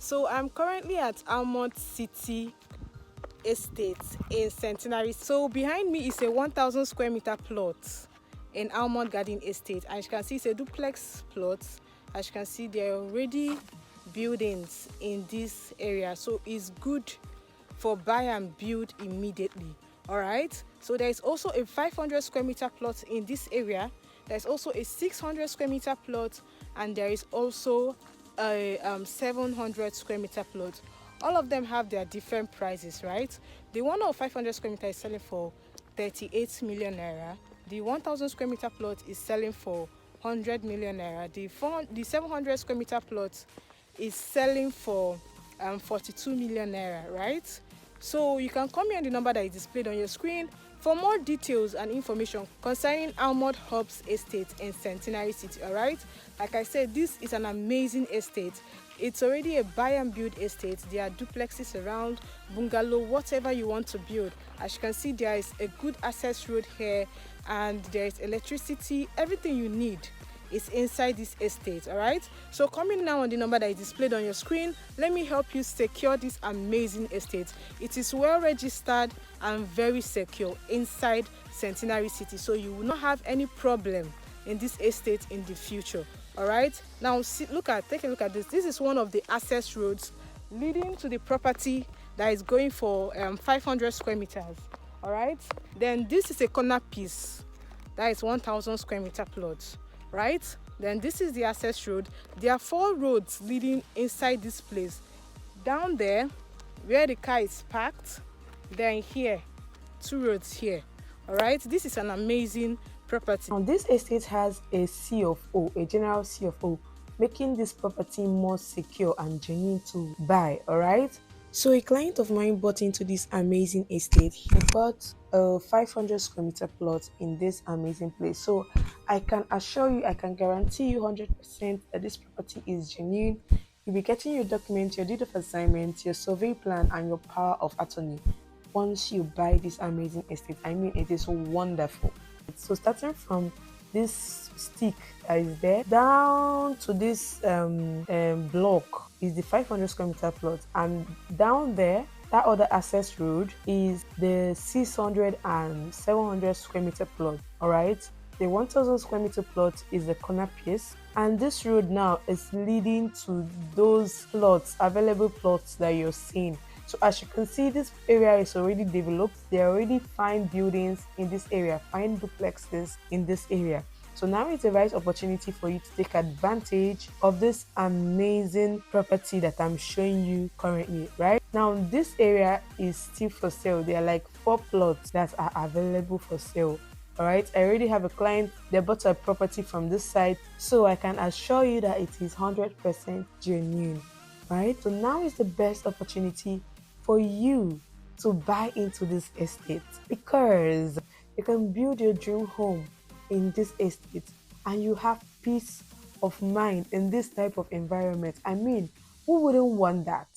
So I'm currently at Almond City Estate in Centenary. So behind me is a 1,000 square meter plot in Almond Garden Estate. As you can see, it's a duplex plot. As you can see, there are already buildings in this area. So it's good for buy and build immediately. All right. So there is also a 500 square meter plot in this area. There's also a 600 square meter plot, and there is also a 700 square meter plot. All of them have their different prices, right? The one of 500 square meter is selling for 38 million naira. The 1,000 square meter plot is selling for 100 million naira. The 700 square meter plot is selling for 42 million naira, right? So you can call me on the number that is displayed on your screen for more details and information concerning Almond Hubs Estate in Centenary City. All right, like I said, this is an amazing estate. It's already a buy and build estate. There are duplexes around, bungalow, whatever you want to build. As you can see, there is a good access road here, and there is electricity. Everything you need is inside this estate. All right, so coming now on the number that is displayed on your screen, let me help you secure this amazing estate. It is well registered and very secure inside Centenary City, so you will not have any problem in this estate in the future. All right, now take a look at this. This is one of the access roads leading to the property that is going for 500 square meters. All right, then this is a corner piece that is 1,000 square meter plot. Right, then this is the access road. There are 4 roads leading inside this place. Down there where the car is parked, then here 2 roads here. All right, this is an amazing property. Now this estate has a C of O, a general C of O, making this property more secure and genuine to buy. All right, so a client of mine bought into this amazing estate. He bought a 500 square meter plot in this amazing place. So I can assure you, I can guarantee you 100% that this property is genuine. You'll be getting your documents, your deed of assignment, your survey plan, and your power of attorney once you buy this amazing estate. I mean, it is wonderful. So starting from this stick that is there down to this block is the 500 square meter plot, and down there that other access road is the 600 and 700 square meter plot. All right, the 1,000 square meter plot is the corner piece, and this road now is leading to those plots, available plots that you're seeing. So as you can see, this area is already developed. There are already fine buildings in this area, fine duplexes in this area. So now it's the right opportunity for you to take advantage of this amazing property that I'm showing you currently. Right now, this area is still for sale. There are like 4 plots that are available for sale. All right, I already have a client. They bought a property from this side, so I can assure you that it is 100% genuine. Right, so now is the best opportunity for you to buy into this estate, because you can build your dream home in this estate and you have peace of mind in this type of environment. I mean, who wouldn't want that?